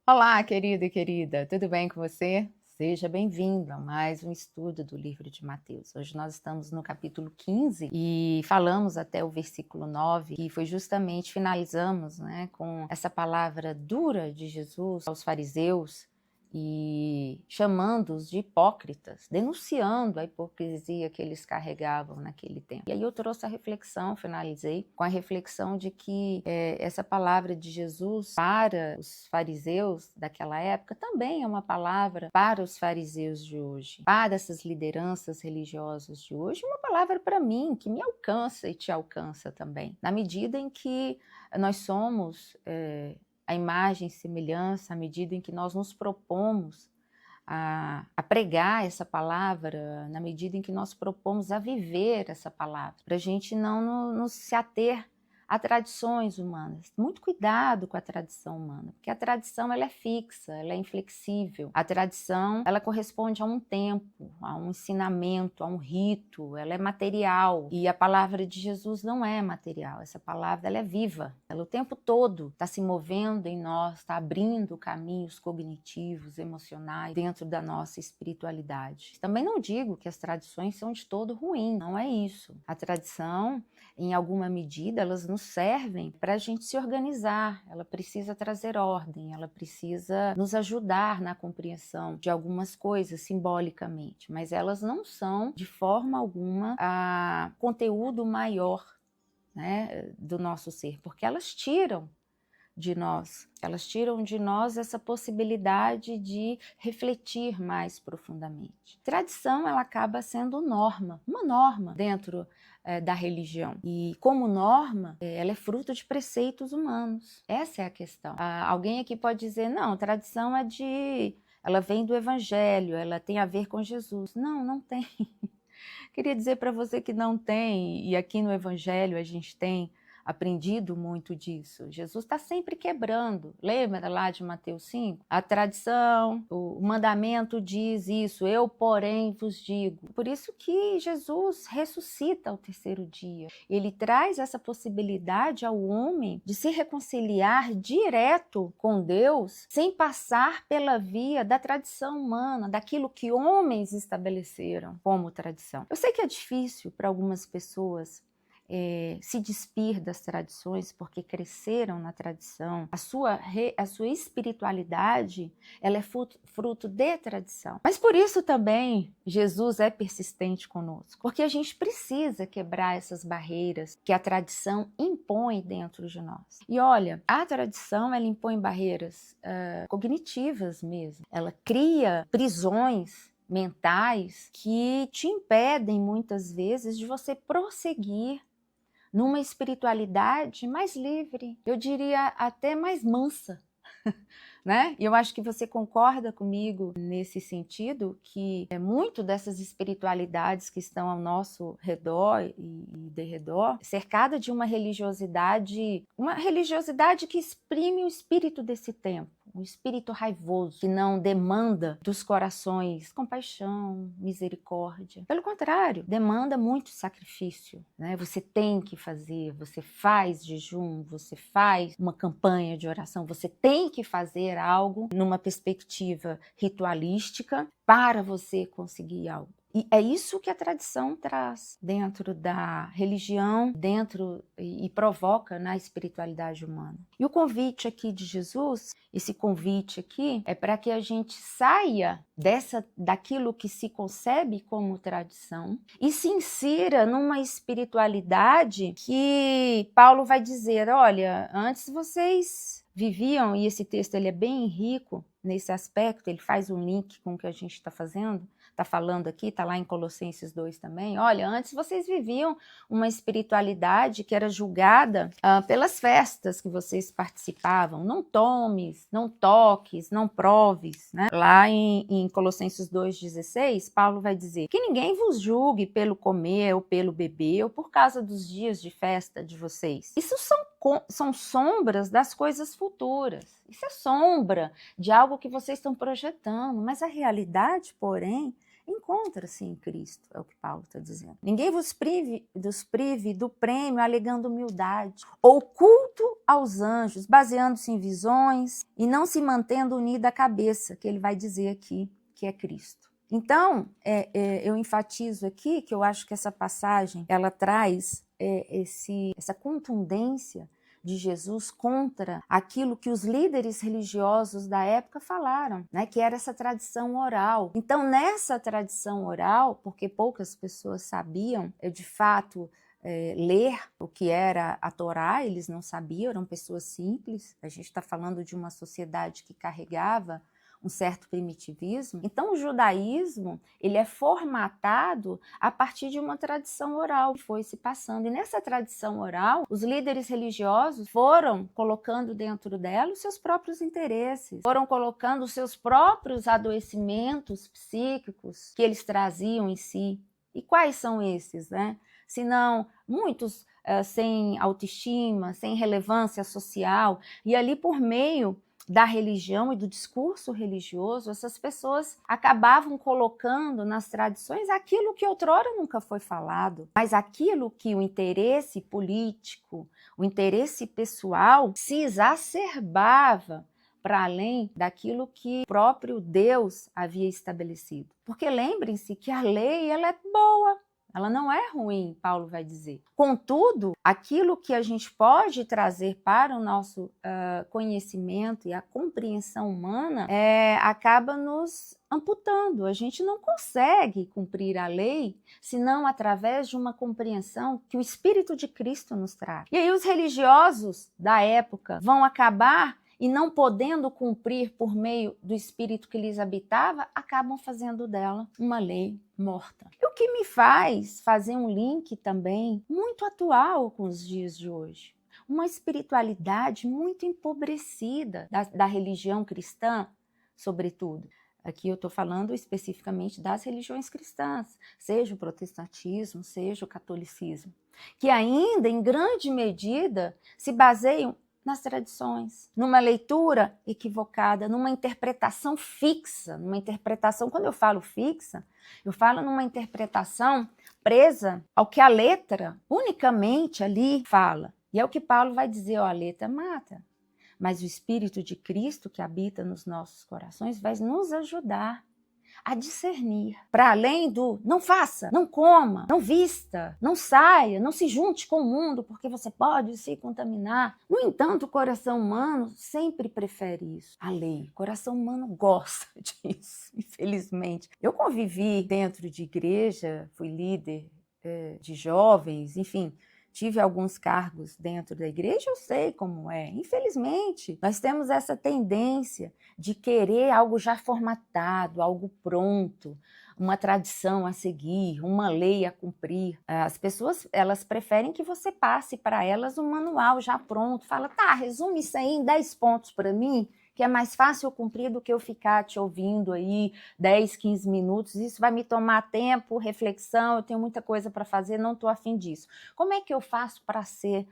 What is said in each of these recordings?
Olá, querido e querida, tudo bem com você? Seja bem-vindo a mais um estudo do livro de Mateus. Hoje nós estamos no capítulo 15 e falamos até o versículo 9, que foi justamente, finalizamos, com essa palavra dura de Jesus aos fariseus e chamando-os de hipócritas, denunciando a hipocrisia que eles carregavam naquele tempo. E aí eu trouxe a reflexão, finalizei com a reflexão de que essa palavra de Jesus para os fariseus daquela época também é uma palavra para os fariseus de hoje, para essas lideranças religiosas de hoje, uma palavra para mim, que me alcança e te alcança também, na medida em que nós somos a imagem e semelhança, à medida em que nós nos propomos a pregar essa palavra, na medida em que nós propomos a viver essa palavra, para a gente não nos se ater a tradições humanas. Muito cuidado com a tradição humana, porque a tradição ela é fixa, ela é inflexível. A tradição ela corresponde a um tempo, a um ensinamento, a um rito, ela é material. E a palavra de Jesus não é material, essa palavra ela é viva. Ela o tempo todo está se movendo em nós, está abrindo caminhos cognitivos, emocionais dentro da nossa espiritualidade. Também não digo que as tradições são de todo ruins, não é isso. A tradição, em alguma medida, elas nos servem para a gente se organizar, ela precisa trazer ordem, ela precisa nos ajudar na compreensão de algumas coisas simbolicamente, mas elas não são de forma alguma conteúdo maior, do nosso ser, porque elas tiram de nós essa possibilidade de refletir mais profundamente. Tradição ela acaba sendo uma norma dentro da religião. E como norma, ela é fruto de preceitos humanos. Essa é a questão. Alguém aqui pode dizer, não, tradição ela vem do evangelho, ela tem a ver com Jesus. Não, não tem. Queria dizer para você que não tem, e aqui no evangelho a gente tem aprendido muito disso. Jesus está sempre quebrando. Lembra lá de Mateus 5? A tradição, o mandamento diz isso, eu, porém, vos digo. Por isso que Jesus ressuscita ao terceiro dia. Ele traz essa possibilidade ao homem de se reconciliar direto com Deus, sem passar pela via da tradição humana, daquilo que homens estabeleceram como tradição. Eu sei que é difícil para algumas pessoas se despir das tradições porque cresceram na tradição. A sua espiritualidade ela é fruto de tradição. Mas por isso também Jesus é persistente conosco, porque a gente precisa quebrar essas barreiras que a tradição impõe dentro de nós. E olha, a tradição ela impõe barreiras cognitivas mesmo. Ela cria prisões mentais que te impedem muitas vezes de você prosseguir numa espiritualidade mais livre, eu diria até mais mansa, E eu acho que você concorda comigo nesse sentido, que muito dessas espiritualidades que estão ao nosso redor e derredor, cercada de uma religiosidade que exprime o espírito desse tempo. Um espírito raivoso, que não demanda dos corações compaixão, misericórdia. Pelo contrário, demanda muito sacrifício. Você tem que fazer, você faz jejum, você faz uma campanha de oração, você tem que fazer algo numa perspectiva ritualística para você conseguir algo. E é isso que a tradição traz dentro da religião, e provoca na espiritualidade humana. E o convite aqui de Jesus, esse convite aqui, é para que a gente saia daquilo que se concebe como tradição e se insira numa espiritualidade que Paulo vai dizer, olha, antes vocês viviam, e esse texto ele é bem rico nesse aspecto, ele faz um link com o que a gente está falando aqui, está lá em Colossenses 2 também. Olha, antes vocês viviam uma espiritualidade que era julgada pelas festas que vocês participavam. Não tomes, não toques, não proves. Lá em Colossenses 2,16, Paulo vai dizer que ninguém vos julgue pelo comer ou pelo beber ou por causa dos dias de festa de vocês. Isso são sombras das coisas futuras. Isso é sombra de algo que vocês estão projetando, mas a realidade, porém, encontra-se em Cristo, é o que Paulo está dizendo. Ninguém vos prive do prêmio alegando humildade, ou culto aos anjos, baseando-se em visões e não se mantendo unida à cabeça, que ele vai dizer aqui, que é Cristo. Então, eu enfatizo aqui que eu acho que essa passagem, ela traz essa contundência de Jesus contra aquilo que os líderes religiosos da época falaram, né, que era essa tradição oral. Então, nessa tradição oral, porque poucas pessoas sabiam, de fato, ler o que era a Torá, eles não sabiam, eram pessoas simples. A gente está falando de uma sociedade que carregava um certo primitivismo. Então, o judaísmo, ele é formatado a partir de uma tradição oral que foi se passando. E nessa tradição oral, os líderes religiosos foram colocando dentro dela os seus próprios interesses, foram colocando os seus próprios adoecimentos psíquicos que eles traziam em si. E quais são esses, né? Se não, muitos sem autoestima, sem relevância social, e ali por meio da religião e do discurso religioso, essas pessoas acabavam colocando nas tradições aquilo que outrora nunca foi falado, mas aquilo que o interesse político, o interesse pessoal se exacerbava para além daquilo que o próprio Deus havia estabelecido. Porque lembrem-se que a lei, ela é boa, ela não é ruim, Paulo vai dizer. Contudo, aquilo que a gente pode trazer para o nosso conhecimento e a compreensão humana acaba nos amputando. A gente não consegue cumprir a lei senão através de uma compreensão que o Espírito de Cristo nos traz. E aí os religiosos da época vão acabar e não podendo cumprir por meio do Espírito que lhes habitava, acabam fazendo dela uma lei morta. E o que me faz fazer um link também muito atual com os dias de hoje. Uma espiritualidade muito empobrecida da religião cristã, sobretudo. Aqui eu estou falando especificamente das religiões cristãs, seja o protestantismo, seja o catolicismo, que ainda, em grande medida, se baseiam nas tradições, numa leitura equivocada, numa interpretação fixa, quando eu falo fixa, eu falo numa interpretação presa ao que a letra unicamente ali fala. E é o que Paulo vai dizer, ó, a letra mata, mas o Espírito de Cristo que habita nos nossos corações vai nos ajudar a discernir, para além do não faça, não coma, não vista, não saia, não se junte com o mundo, porque você pode se contaminar. No entanto, o coração humano sempre prefere isso, a lei. O coração humano gosta disso, infelizmente. Eu convivi dentro de igreja, fui líder de jovens, enfim, tive alguns cargos dentro da igreja, eu sei como é. Infelizmente, nós temos essa tendência de querer algo já formatado, algo pronto, uma tradição a seguir, uma lei a cumprir. As pessoas, elas preferem que você passe para elas um manual já pronto. Fala, tá, resume isso aí em 10 pontos para mim, que é mais fácil eu cumprir do que eu ficar te ouvindo aí 10, 15 minutos. Isso vai me tomar tempo, reflexão, eu tenho muita coisa para fazer, não estou afim disso. Como é que eu faço para ser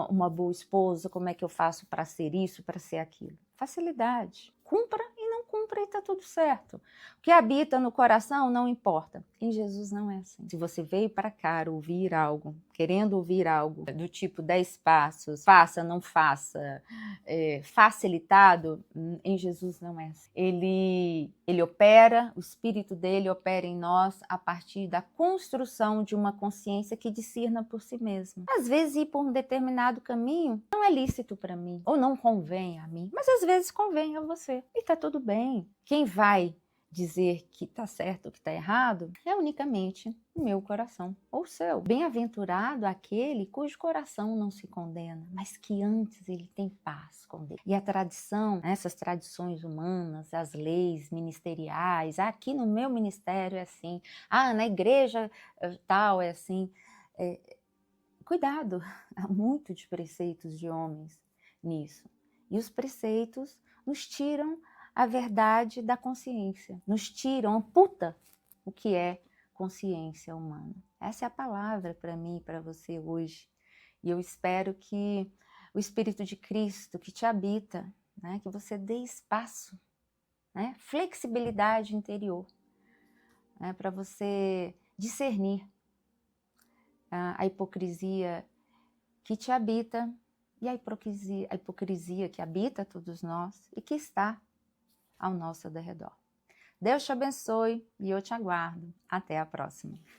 uma boa esposa? Como é que eu faço para ser isso, para ser aquilo? Facilidade. Cumpra e não cumpra e está tudo certo. O que habita no coração não importa. Em Jesus não é assim. Se você veio para cá ouvir algo, querendo ouvir algo do tipo 10 passos, faça, não faça, facilitado, em Jesus não é assim. Ele opera, o Espírito dele opera em nós a partir da construção de uma consciência que discirna por si mesma. Às vezes ir por um determinado caminho não é lícito para mim, ou não convém a mim, mas às vezes convém a você. E está tudo bem. Quem vai dizer que está certo ou que está errado é unicamente o meu coração ou o seu. Bem-aventurado aquele cujo coração não se condena, mas que antes ele tem paz com Deus. E a tradição, essas tradições humanas, as leis ministeriais, aqui no meu ministério é assim, na igreja tal é assim. Cuidado, há muito de preceitos de homens nisso. E os preceitos nos tiram a verdade da consciência, nos tiram, amputa o que é consciência humana. Essa é a palavra para mim e para você hoje. E eu espero que o Espírito de Cristo que te habita, que você dê espaço, flexibilidade interior, né, para você discernir a hipocrisia que te habita e a hipocrisia que habita todos nós e que está ao nosso derredor. Deus te abençoe e eu te aguardo. Até a próxima.